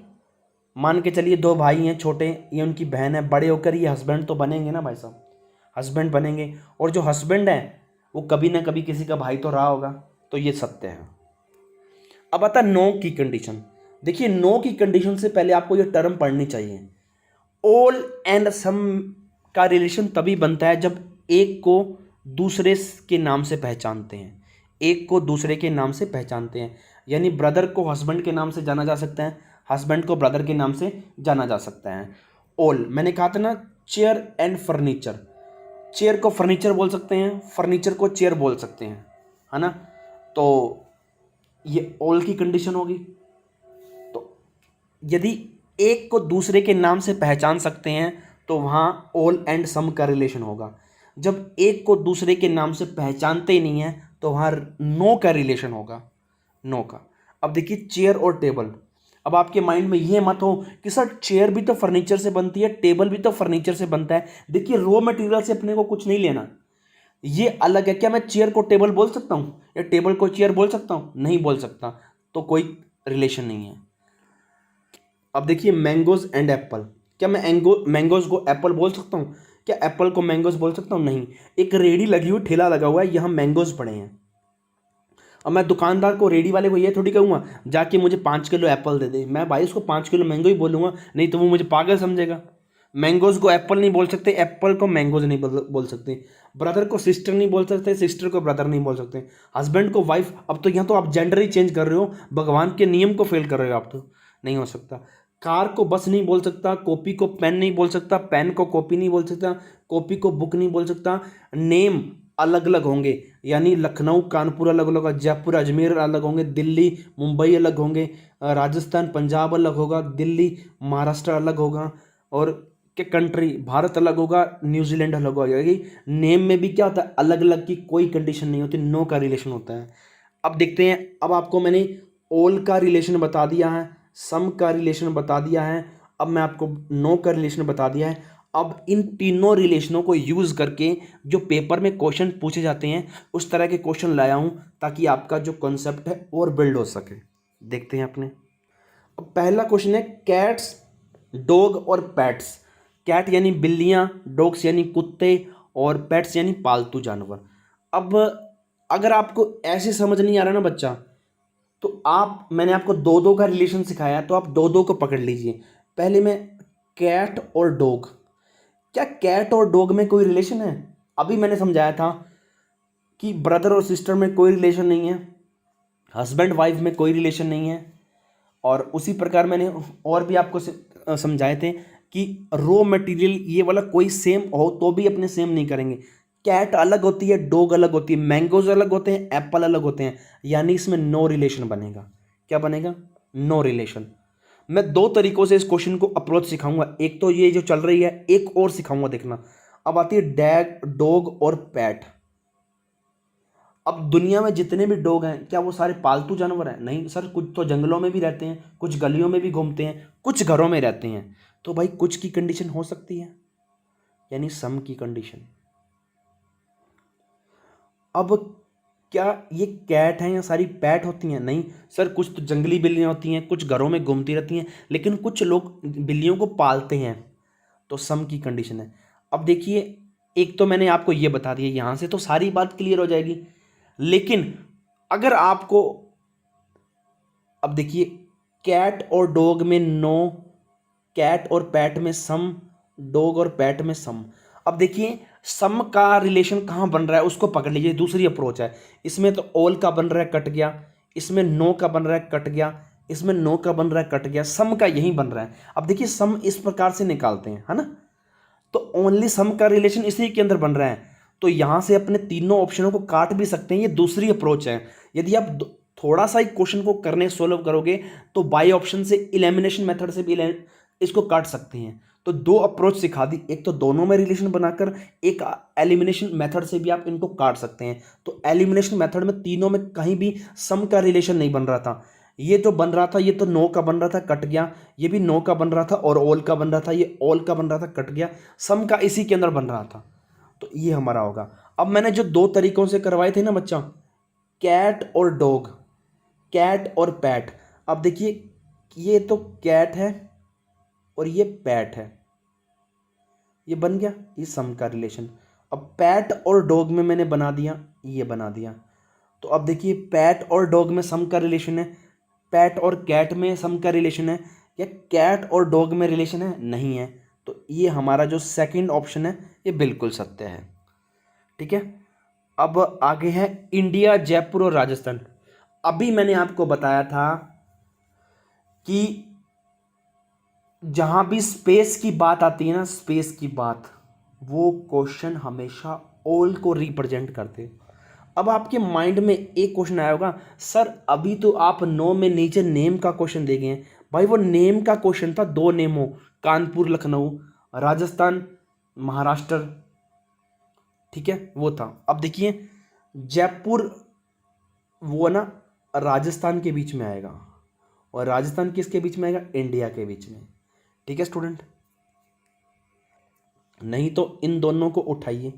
मान के चलिए दो भाई हैं छोटे, ये उनकी बहन है, बड़े होकर ये हस्बैंड तो बनेंगे ना भाई साहब, हस्बैंड बनेंगे। और जो हस्बैंड है वो कभी ना कभी किसी का भाई तो रहा होगा, तो ये सत्य है। अब आता है नो की कंडीशन। देखिए नो की कंडीशन से पहले आपको ये टर्म पढ़नी चाहिए। ऑल एंड सम का रिलेशन तभी बनता है जब एक को दूसरे के नाम से पहचानते हैं, एक को दूसरे के नाम से पहचानते हैं। यानी ब्रदर को हस्बैंड के नाम से जाना जा सकता है, हस्बैंड को ब्रदर के नाम से जाना जा सकता है। ऑल, मैंने कहा था ना, चेयर एंड फर्नीचर, चेयर को फर्नीचर बोल सकते हैं, फर्नीचर को चेयर बोल सकते हैं, है ना। तो ये ऑल की कंडीशन होगी। तो यदि एक को दूसरे के नाम से पहचान सकते हैं तो वहाँ ऑल एंड सम का रिलेशन होगा। जब एक को दूसरे के नाम से पहचानते ही नहीं है तो वहाँ नो का रिलेशन होगा, नो का। अब देखिए चेयर और टेबल, अब आपके माइंड में ये मत हो कि सर चेयर भी तो फर्नीचर से बनती है, टेबल भी तो फर्नीचर से बनता है। देखिए रॉ मटेरियल से अपने को कुछ नहीं लेना, ये अलग है। क्या मैं चेयर को टेबल बोल सकता हूँ या टेबल को चेयर बोल सकता हूँ? नहीं बोल सकता, तो कोई रिलेशन नहीं है। अब देखिए मैंगोज एंड एप्पल, क्या मैं मैंगोज को एप्पल बोल सकता हूँ? क्या एप्पल को मैंगोज बोल सकता हूँ? नहीं। एक रेडी लगी हुई, ठेला लगा हुआ है, यहाँ मैंगोज पड़े हैं। अब मैं दुकानदार को, रेडी वाले को ये थोड़ी कहूँगा जाके मुझे 5 किलो एप्पल दे दे, मैं भाई उसको 5 किलो मैंगो ही बोलूँगा, नहीं तो वो मुझे पागल समझेगा। मैंगोज को एप्पल नहीं बोल सकते, एप्पल को मैंगोज नहीं बोल सकते, ब्रदर को सिस्टर नहीं बोल सकते, सिस्टर को ब्रदर नहीं बोल सकते, हस्बैंड को वाइफ। अब तो यहाँ तो आप जेंडर ही चेंज कर रहे हो, भगवान के नियम को फेल कर रहे हो आप, तो नहीं हो सकता। कार को बस नहीं बोल सकता, कॉपी को पेन नहीं बोल सकता, पेन को कॉपी नहीं बोल सकता, कॉपी को बुक नहीं बोल सकता। नेम अलग अलग होंगे, यानी लखनऊ कानपुर अलग अलग होगा, जयपुर अजमेर अलग होंगे, दिल्ली मुंबई अलग होंगे, राजस्थान पंजाब अलग होगा, दिल्ली महाराष्ट्र अलग होगा, और के कंट्री भारत अलग होगा, न्यूजीलैंड अलग हो जाएगी। नेम में भी क्या होता है, अलग अलग की कोई कंडीशन नहीं होती, नो का रिलेशन होता है। अब देखते हैं, अब आपको मैंने ऑल का रिलेशन बता दिया है, सम का रिलेशन बता दिया है, अब मैं आपको नो का रिलेशन बता दिया है। अब इन तीनों रिलेशनों को यूज करके जो पेपर में क्वेश्चन पूछे जाते हैं उस तरह के क्वेश्चन लाया हूं ताकि आपका जो कॉन्सेप्ट है और बिल्ड हो सके। देखते हैं अपने। अब पहला क्वेश्चन है कैट्स, डॉग और पेट्स। कैट यानी बिल्लियां, डॉग्स यानी कुत्ते और पेट्स यानी पालतू जानवर। अब अगर आपको ऐसे समझ नहीं आ रहा ना बच्चा, तो आप, मैंने आपको दो दो का रिलेशन सिखाया तो आप दो दो को पकड़ लीजिए। पहले में कैट और डॉग, क्या कैट और डॉग में कोई रिलेशन है? अभी मैंने समझाया था कि ब्रदर और सिस्टर में कोई रिलेशन नहीं है, हस्बैंड वाइफ में कोई रिलेशन नहीं है। और उसी प्रकार मैंने और भी आपको समझाए थे कि रॉ मटेरियल ये वाला कोई सेम हो तो भी अपने सेम नहीं करेंगे। कैट अलग होती है, डॉग अलग होती है, मैंगोज अलग होते हैं, एप्पल अलग होते हैं, यानी इसमें नो रिलेशन बनेगा। क्या बनेगा? No relation. मैं दो तरीकों से इस क्वेश्चन को अप्रोच सिखाऊंगा, एक तो ये जो चल रही है, एक और सिखाऊंगा, देखना। अब आती है डैग, डॉग और पैट। अब दुनिया में जितने भी डॉग हैं क्या वो सारे पालतू जानवर हैं? नहीं सर, कुछ तो जंगलों में भी रहते हैं, कुछ गलियों में भी घूमते हैं, कुछ घरों में रहते हैं। तो भाई कुछ की कंडीशन हो सकती है, यानी सम की कंडीशन। अब क्या ये कैट है या सारी पैट होती हैं? नहीं सर, कुछ तो जंगली बिल्लियां होती हैं, कुछ घरों में घूमती रहती हैं, लेकिन कुछ लोग बिल्लियों को पालते हैं, तो सम की कंडीशन है। अब देखिए, एक तो मैंने आपको ये बता दिया, यहां से तो सारी बात क्लियर हो जाएगी। लेकिन अगर आपको, अब देखिए, कैट और डॉग में नो, कैट और पैट में सम, डॉग और पैट में सम। अब देखिए, सम का रिलेशन कहाँ बन रहा है उसको पकड़ लीजिए, दूसरी अप्रोच है। इसमें तो ऑल का बन रहा है, कट गया। इसमें नो का बन रहा है, कट गया। इसमें नो का बन रहा है, कट गया। सम का यही बन रहा है। अब देखिए, सम इस प्रकार से निकालते हैं, है ना, तो ओनली सम का रिलेशन इसी के अंदर बन रहा है। तो यहां से अपने तीनों ऑप्शनों को काट भी सकते हैं, ये दूसरी अप्रोच है। यदि आप थोड़ा सा ही क्वेश्चन को करने सोल्व करोगे तो बाई ऑप्शन से, इलिमिनेशन मेथड से भी इसको काट सकते हैं। तो दो अप्रोच सिखा दी, एक तो दोनों में रिलेशन बनाकर, एक एलिमिनेशन मेथड से भी आप इनको काट सकते हैं। तो एलिमिनेशन मेथड में तीनों में कहीं भी सम का रिलेशन नहीं बन रहा था। ये जो बन रहा था ये तो नो का बन रहा था, कट गया। ये भी नो का बन रहा था और ऑल का बन रहा था, ये ऑल का बन रहा था, कट गया। सम का इसी के अंदर बन रहा था, तो ये हमारा होगा। अब मैंने जो दो तरीकों से करवाए थे ना बच्चा, कैट और डॉग, कैट और पैट। अब देखिए, ये तो कैट है और ये पैट है, ये बन गया, ये सम का रिलेशन। अब पैट और डॉग में मैंने बना दिया, ये बना दिया। तो अब देखिए, पैट और डॉग में सम का रिलेशन है, पैट और कैट में सम का रिलेशन है, या कैट और डॉग में रिलेशन है? नहीं है। तो ये हमारा जो सेकंड ऑप्शन है ये बिल्कुल सत्य है। ठीक है। अब आगे है इंडिया, जयपुर और राजस्थान। अभी मैंने आपको बताया था कि जहां भी स्पेस की बात आती है ना, स्पेस की बात, वो क्वेश्चन हमेशा ऑल को रिप्रेजेंट करते हैं। अब आपके माइंड में एक क्वेश्चन आया होगा, सर अभी तो आप नो में नीचे नेम का क्वेश्चन दे गए हैं। भाई वो नेम का क्वेश्चन था, दो नेम हो, कानपुर लखनऊ, राजस्थान महाराष्ट्र, ठीक है, वो था। अब देखिए, जयपुर वो ना राजस्थान के बीच में आएगा, और राजस्थान किसके बीच में आएगा? इंडिया के बीच में। ठीक है स्टूडेंट, नहीं तो इन दोनों को उठाइए।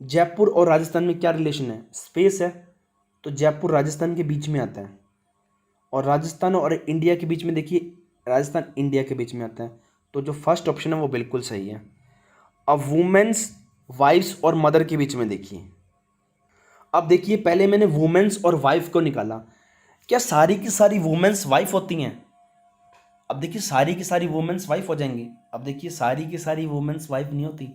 जयपुर और राजस्थान में क्या रिलेशन है? स्पेस है, तो जयपुर राजस्थान के बीच में आता है। और राजस्थान और इंडिया के बीच में, देखिए राजस्थान इंडिया के बीच में आता है, तो जो फर्स्ट ऑप्शन है वो बिल्कुल सही है। अब वुमेन्स, वाइफ्स और मदर के बीच में देखिए। अब देखिए, पहले मैंने वुमेन्स और वाइफ को निकाला, क्या सारी की सारी वुमेन्स वाइफ होती हैं? अब देखिए, सारी की सारी वुमेन्स वाइफ हो जाएंगी। अब देखिए, सारी की सारी वुमेन्स वाइफ नहीं होती,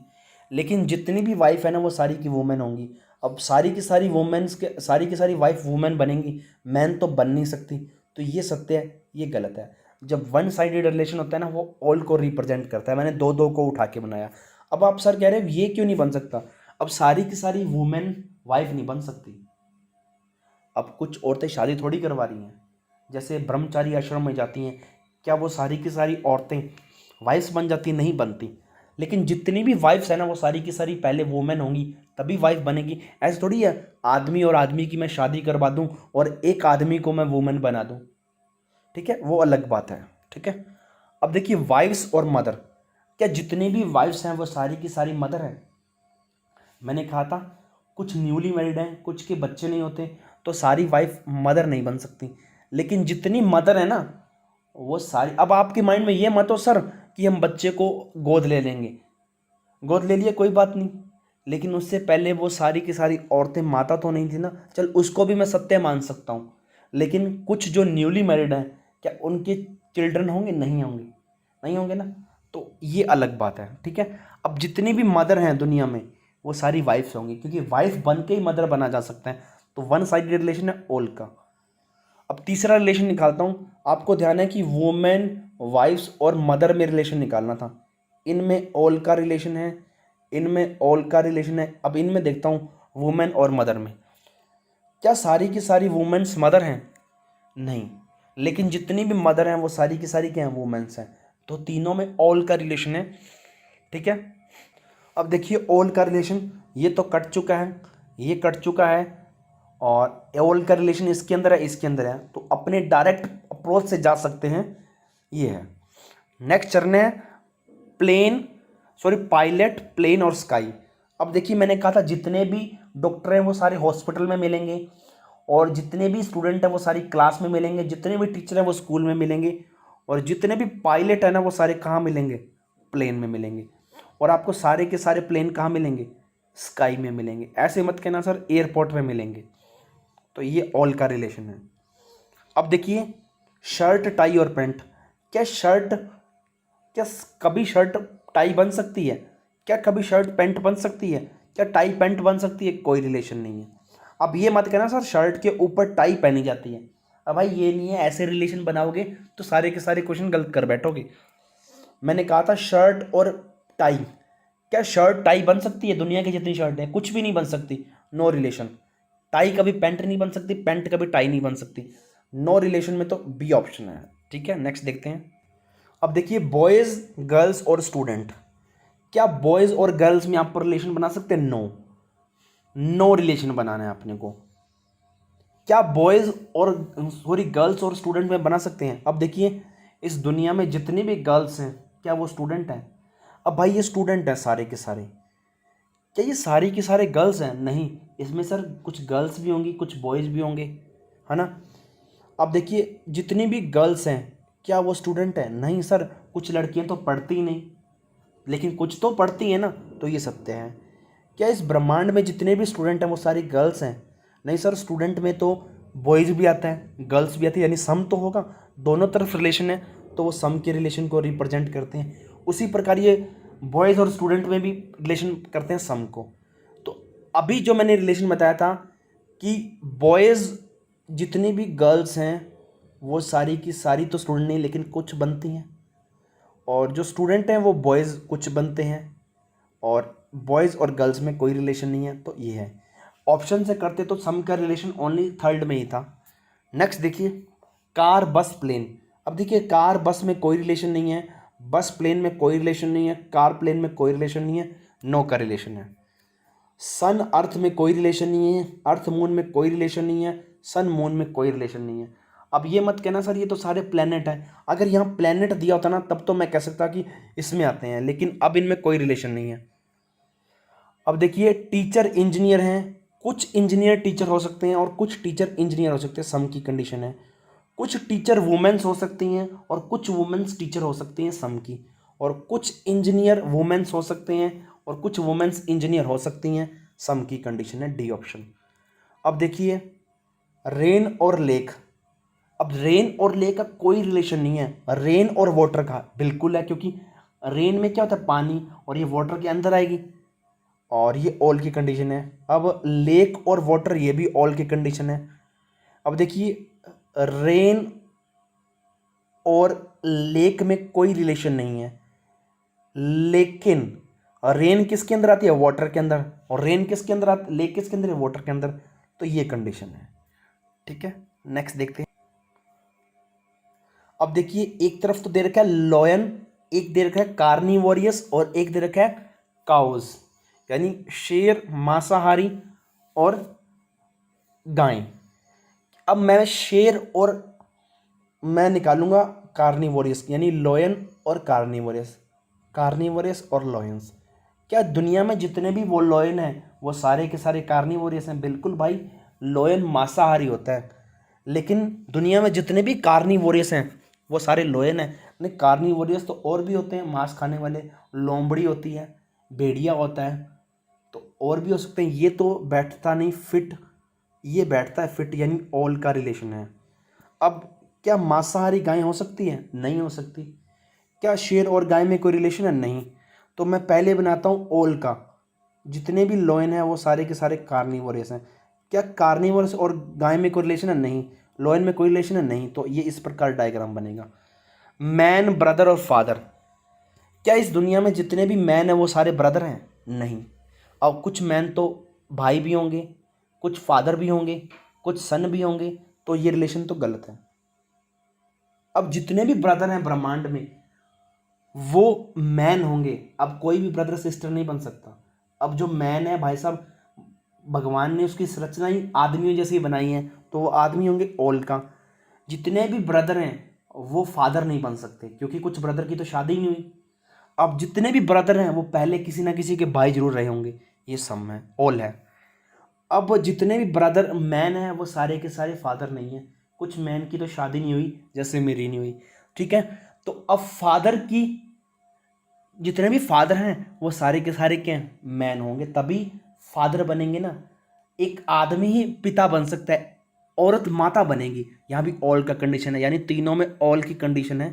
लेकिन जितनी भी वाइफ है ना वो सारी की वुमेन होंगी। अब सारी की सारी वुमेन्स के, सारी की सारी वाइफ वुमेन बनेंगी, मैन तो बन नहीं सकती। तो ये सत्य है, ये गलत है। जब वन साइडेड रिलेशन होता है ना, वो ऑल को रिप्रेजेंट करता है। मैंने दो दो को उठा के बनाया। अब आप सर कह रहे हो ये क्यों नहीं बन सकता? अब सारी की सारी वुमेन वाइफ नहीं बन सकती। अब कुछ औरतें शादी थोड़ी करवा रही हैं, जैसे ब्रह्मचारी आश्रम में जाती हैं, क्या वो सारी की सारी औरतें वाइफ्स बन जाती? नहीं बनती। लेकिन जितनी भी वाइफ्स है ना वो सारी की सारी पहले वुमेन होंगी, तभी वाइफ बनेगी। ऐसे थोड़ी है आदमी और आदमी की मैं शादी करवा दूं और एक आदमी को मैं वुमेन बना दूं, ठीक है, वो अलग बात है, ठीक है। अब देखिए वाइफ्स और मदर, क्या जितनी भी वाइफ्स हैं वो सारी की सारी मदर हैं? मैंने कहा था कुछ न्यूली मैरिड हैं, कुछ के बच्चे नहीं होते, तो सारी वाइफ मदर नहीं बन सकती। लेकिन जितनी मदर है ना वो सारी, अब आपके माइंड में ये मत हो सर कि हम बच्चे को गोद ले लेंगे, गोद ले लिए कोई बात नहीं, लेकिन उससे पहले वो सारी की सारी औरतें माता तो नहीं थी ना, चल उसको भी मैं सत्य मान सकता हूँ। लेकिन कुछ जो न्यूली मैरिड हैं, क्या उनके चिल्ड्रन होंगे? नहीं होंगे, नहीं होंगे ना, तो ये अलग बात है, ठीक है। अब जितनी भी मदर हैं दुनिया में वो सारी वाइफ्स होंगी, क्योंकि वाइफ बन के ही मदर बना जा सकता है, तो वन साइडेड रिलेशन है ऑल का। अब तीसरा रिलेशन निकालता हूँ, आपको ध्यान है कि वुमेन, वाइफ्स और मदर में रिलेशन निकालना था। इनमें ऑल का रिलेशन है, इनमें ऑल का रिलेशन है। अब इनमें देखता हूँ वुमेन और मदर में, क्या सारी की सारी वुमेन्स मदर हैं? नहीं, लेकिन जितनी भी मदर हैं वो सारी की सारी क्या हैं? वुमेन्स हैं। तो तीनों में ऑल का रिलेशन है, ठीक है। अब देखिए ऑल का रिलेशन ये तो कट चुका है, ये कट चुका है, और ऑल का रिलेशन इसके अंदर है, इसके अंदर है, तो अपने डायरेक्ट अप्रोच से जा सकते हैं, ये है। नेक्स्ट चलने हैं प्लेन, सॉरी पायलट, प्लेन और स्काई। अब देखिए मैंने कहा था जितने भी डॉक्टर हैं वो सारे हॉस्पिटल में मिलेंगे, और जितने भी स्टूडेंट हैं वो सारी क्लास में मिलेंगे, जितने भी टीचर हैं वो स्कूल में मिलेंगे, और जितने भी पायलट हैं ना वो सारे कहाँ मिलेंगे? प्लेन में मिलेंगे। और आपको सारे के सारे प्लेन कहाँ मिलेंगे? स्काई में मिलेंगे। ऐसे मत कहना सर एयरपोर्ट में मिलेंगे। तो ये ऑल का रिलेशन है। अब देखिए शर्ट, टाई और पैंट, क्या शर्ट, क्या कभी शर्ट टाई बन सकती है? क्या कभी शर्ट पैंट बन सकती है? क्या टाई पैंट बन सकती है? कोई रिलेशन नहीं है। अब ये मत कहना सर शर्ट के ऊपर टाई पहनी जाती है, अब भाई ये नहीं है, ऐसे रिलेशन बनाओगे तो सारे के सारे क्वेश्चन गलत कर बैठोगे। मैंने कहा था शर्ट और टाई, क्या शर्ट टाई बन सकती है? दुनिया की जितनी शर्ट है कुछ भी नहीं बन सकती, नो रिलेशन। टाई कभी पैंट नहीं बन सकती, पैंट कभी टाई नहीं बन सकती, नो रिलेशन में तो बी ऑप्शन है, ठीक है। नेक्स्ट देखते हैं। अब देखिए बॉयज़, गर्ल्स और स्टूडेंट, क्या बॉयज़ और गर्ल्स में आप पर रिलेशन बना सकते हैं? नो, नो रिलेशन बनाना है अपने को। क्या बॉयज़ और सॉरी गर्ल्स और स्टूडेंट में बना सकते हैं? अब देखिए इस दुनिया में जितनी भी गर्ल्स हैं क्या वो स्टूडेंट हैं? अब भाई ये स्टूडेंट हैं सारे के सारे, क्या ये सारी के सारे गर्ल्स हैं? नहीं, इसमें सर कुछ गर्ल्स भी होंगी, कुछ बॉयज़ भी होंगे, है ना। अब देखिए जितनी भी गर्ल्स हैं क्या वो स्टूडेंट हैं? नहीं सर, कुछ लड़कियां तो पढ़ती ही नहीं, लेकिन कुछ तो पढ़ती हैं ना, तो ये सत्य है। क्या इस ब्रह्मांड में जितने भी स्टूडेंट हैं वो सारी गर्ल्स हैं? नहीं सर, स्टूडेंट में तो बॉयज़ भी आता है, गर्ल्स भी आती है, यानी सम तो होगा, दोनों तरफ रिलेशन है, तो वो सम के रिलेशन को रिप्रेजेंट करते हैं। उसी प्रकार ये बॉयज़ और स्टूडेंट में भी रिलेशन करते हैं सम को। तो अभी जो मैंने रिलेशन बताया था कि बॉयज़ जितनी भी गर्ल्स हैं वो सारी की सारी तो स्टूडेंट नहीं, लेकिन कुछ बनती हैं, और जो स्टूडेंट हैं वो बॉयज़ कुछ बनते हैं, और बॉयज़ और गर्ल्स में कोई रिलेशन नहीं है, तो ये है। ऑप्शन से करते तो सम का रिलेशन ओनली थर्ड में ही था। नेक्स्ट देखिए कार, बस, प्लेन। अब देखिए कार बस में कोई रिलेशन नहीं है, बस प्लेन में कोई रिलेशन नहीं है, कार प्लेन में कोई रिलेशन नहीं है, नो का रिलेशन है। सन अर्थ में कोई रिलेशन नहीं है, अर्थ मून में कोई रिलेशन नहीं है, सन मून में कोई रिलेशन नहीं है। अब ये मत कहना सर ये तो सारे प्लेनेट हैं, अगर यहाँ प्लेनेट दिया होता ना तब तो मैं कह सकता कि इसमें आते हैं, लेकिन अब इनमें कोई रिलेशन नहीं है। अब देखिए टीचर, इंजीनियर हैं, कुछ इंजीनियर टीचर हो सकते हैं और कुछ टीचर इंजीनियर हो सकते हैं, सम की कंडीशन है। कुछ टीचर वुमेन्स हो सकती हैं और कुछ वुमेन्स टीचर हो सकती हैं, सम की। और कुछ इंजीनियर वुमेन्स हो सकते हैं और कुछ वुमेन्स इंजीनियर हो सकती हैं, सम की कंडीशन है, डी ऑप्शन। अब देखिए रेन और लेक। अब रेन और लेक का कोई रिलेशन नहीं है, रेन और वाटर का बिल्कुल है, क्योंकि रेन में क्या होता है पानी, और ये वाटर के अंदर आएगी, और ये ऑल की कंडीशन है। अब लेक और वाटर ये भी ऑल की कंडीशन है। अब देखिए रेन और लेक में कोई रिलेशन नहीं है, लेकिन रेन किसके अंदर आती है? वाटर के अंदर। और रेन किसके अंदर आती, लेक किसके अंदर है? वाटर के अंदर। तो ये कंडीशन है, ठीक है। नेक्स्ट देखते हैं। अब देखिए एक तरफ तो दे रखा है लॉयन, एक दे रखा है कार्निवोरियस और एक दे रखा है काउज। यानी शेर मांसाहारी और गाय। अब मैं शेर और मैं निकालूंगा कार्निवोरस, यानी लॉयन और कार्निवोरस, कार्निवोरस और लॉयंस। क्या दुनिया में जितने भी वो लॉयन हैं वो सारे के सारे कार्निवोरस हैं? बिल्कुल भाई, लॉयन मांसाहारी होता है, लेकिन दुनिया में जितने भी कार्निवोरस हैं वो सारे लॉयन हैं। नहीं, कार्निवोरस तो और भी होते हैं मांस खाने वाले, लोमड़ी होती है, भेड़िया होता है, तो और भी हो सकते हैं। ये तो बैठता नहीं फिट, ये बैठता है फिट, यानी ऑल का रिलेशन है। अब क्या मांसाहारी गाय हो सकती है? नहीं हो सकती। क्या शेर और गाय में कोई रिलेशन है? नहीं। तो मैं पहले बनाता हूँ ऑल का, जितने भी लॉयन हैं वो सारे के सारे कार्निवोरस हैं। क्या कार्निवोरस और गाय में कोई रिलेशन है? नहीं। लॉयन में कोई रिलेशन है? नहीं। तो ये इस प्रकार डायग्राम बनेगा। मैन, ब्रदर और फादर। क्या इस दुनिया में जितने भी मैन हैं वो सारे ब्रदर हैं? नहीं। अब कुछ मैन तो भाई भी होंगे, कुछ फादर भी होंगे, कुछ सन भी होंगे, तो ये रिलेशन तो गलत है। अब जितने भी ब्रदर हैं ब्रह्मांड में वो मैन होंगे। अब कोई भी ब्रदर सिस्टर नहीं बन सकता। अब जो मैन है भाई साहब, भगवान ने उसकी संरचना ही आदमियों जैसी बनाई है, तो वो आदमी होंगे ऑल का। जितने भी ब्रदर हैं वो फादर नहीं बन सकते, क्योंकि कुछ ब्रदर की तो शादी नहीं हुई। अब जितने भी ब्रदर हैं वो पहले किसी ना किसी के भाई जरूर रहे होंगे, ये सम है, ऑल है। अब जितने भी ब्रदर मैन हैं वो सारे के सारे फादर नहीं हैं, कुछ मैन की तो शादी नहीं हुई, जैसे मेरी नहीं हुई, ठीक है। तो अब फादर की, जितने भी फादर हैं वो सारे के सारे क्या हैं? मैन होंगे, तभी फादर बनेंगे ना। एक आदमी ही पिता बन सकता है, औरत माता बनेगी। यहाँ भी ऑल का कंडीशन है, यानी तीनों में ऑल की कंडीशन है,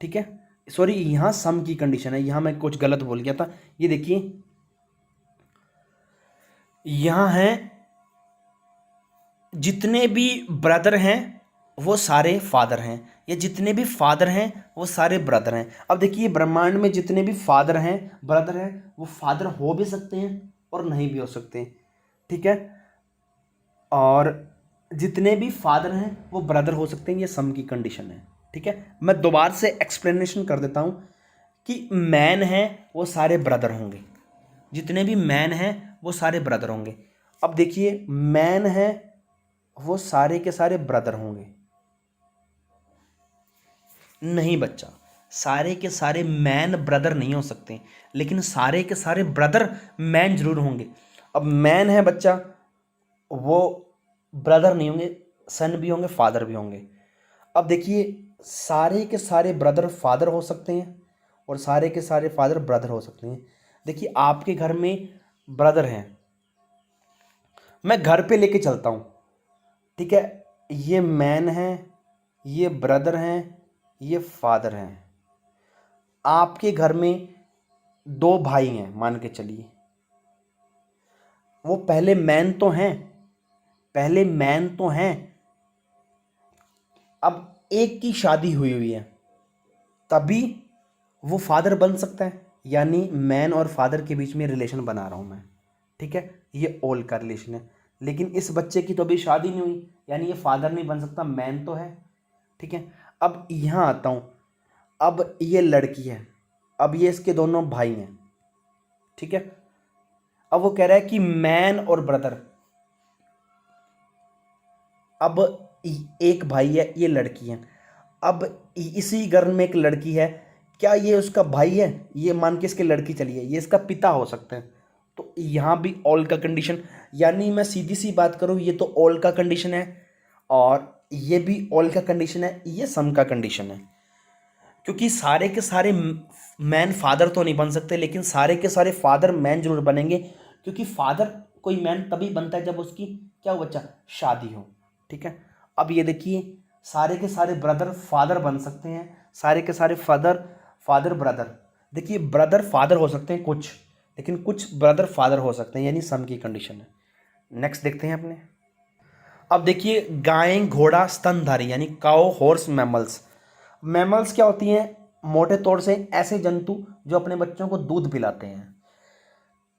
ठीक है। सॉरी, यहाँ सम की कंडीशन है, यहाँ मैं कुछ गलत बोल गया था। ये देखिए, यहाँ है जितने भी ब्रदर हैं वो सारे फादर हैं, या जितने भी फादर हैं वो सारे ब्रदर हैं। अब देखिए, ब्रह्मांड में जितने भी फादर हैं ब्रदर हैं, वो फादर हो भी सकते हैं और नहीं भी हो सकते, ठीक है। और जितने भी फादर हैं वो ब्रदर हो सकते हैं, ये सम की कंडीशन है, ठीक है। मैं दोबारा से एक्सप्लेनेशन कर देता हूँ कि मैन हैं वो सारे ब्रदर होंगे, जितने भी मैन हैं वो सारे ब्रदर होंगे। अब देखिए, मैन है वो सारे के सारे ब्रदर होंगे? नहीं बच्चा, सारे के सारे मैन ब्रदर नहीं हो सकते, लेकिन सारे के सारे ब्रदर मैन जरूर होंगे। अब मैन है बच्चा, वो ब्रदर नहीं होंगे, सन भी होंगे, फादर भी होंगे। अब देखिए, सारे के सारे ब्रदर फादर हो सकते हैं और सारे के सारे फादर ब्रदर हो सकते हैं। देखिए, आपके घर में ब्रदर हैं, मैं घर पे लेके चलता हूँ, ठीक है। ये मैन है, ये ब्रदर हैं, ये फादर हैं। आपके घर में दो भाई हैं मान के चलिए, वो पहले मैन तो हैं, पहले मैन तो हैं। अब एक की शादी हुई हुई है, तभी वो फादर बन सकता है, यानी मैन और फादर के बीच में रिलेशन बना रहा हूं मैं, ठीक है। ये ऑल का रिलेशन है, लेकिन इस बच्चे की तो अभी शादी नहीं हुई, यानी ये फादर नहीं बन सकता, मैन तो है, ठीक है। अब यहां आता हूं, अब ये लड़की है, अब ये इसके दोनों भाई हैं, ठीक है। अब वो कह रहा है कि मैन और ब्रदर, अब एक भाई है, ये लड़की है। अब इसी घर में एक लड़की है, क्या ये उसका भाई है? ये मान के इसके लड़की चलिए, ये इसका पिता हो सकता है, तो यहाँ भी ऑल का कंडीशन। यानी मैं सीधी सी बात करूँ, ये तो ऑल का कंडीशन है और ये भी ऑल का कंडीशन है, ये सम का कंडीशन है। क्योंकि सारे के सारे मैन फादर तो नहीं बन सकते, लेकिन सारे के सारे फादर मैन जरूर बनेंगे, क्योंकि फादर कोई मैन तभी बनता है जब उसकी क्या हो बच्चा, शादी हो, ठीक है। अब ये देखिए, सारे के सारे ब्रदर फादर बन सकते हैं, सारे के सारे फादर फादर ब्रदर। देखिए, ब्रदर फादर हो सकते हैं कुछ, लेकिन कुछ ब्रदर फादर हो सकते हैं, यानी सम की कंडीशन है। नेक्स्ट देखते हैं अपने। अब देखिए, गाय, घोड़ा, स्तनधारी, यानी काउ, हॉर्स, मैमल्स। मैमल्स क्या होती हैं? मोटे तौर से ऐसे जंतु जो अपने बच्चों को दूध पिलाते हैं।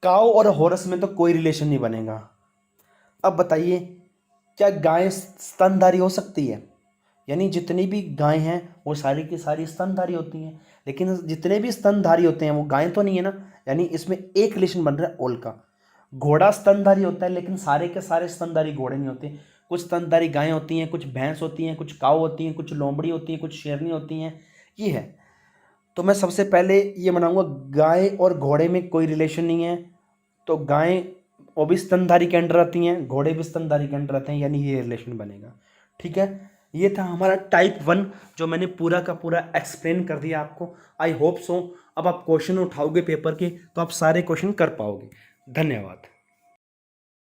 काउ और हॉर्स में तो कोई रिलेशन नहीं बनेगा। अब बताइए, क्या गाय स्तनधारी हो सकती है? यानी जितनी भी गाय हैं वो सारी की सारी स्तनधारी होती हैं, लेकिन जितने भी स्तनधारी होते हैं वो गाय तो नहीं है ना, यानी इसमें एक रिलेशन बन रहा है ऑल का। घोड़ा स्तनधारी होता है, लेकिन सारे के सारे स्तनधारी घोड़े नहीं होते। कुछ स्तनधारी गायें होती हैं, कुछ भैंस होती हैं, कुछ काऊ होती हैं, कुछ लोमड़ी होती हैं, कुछ शेरनी होती हैं, ये है। तो मैं सबसे पहले ये बनाऊंगा गाय और घोड़े में कोई रिलेशन नहीं है, तो गायें वो भी स्तनधारी के अंडर आती हैं, घोड़े भी स्तनधारी के अंडर आते हैं, यानी ये रिलेशन बनेगा। ठीक है, ये था हमारा टाइप 1 जो मैंने पूरा का पूरा एक्सप्लेन कर दिया आपको। आई होप सो अब आप क्वेश्चन उठाओगे पेपर के तो आप सारे क्वेश्चन कर पाओगे। धन्यवाद।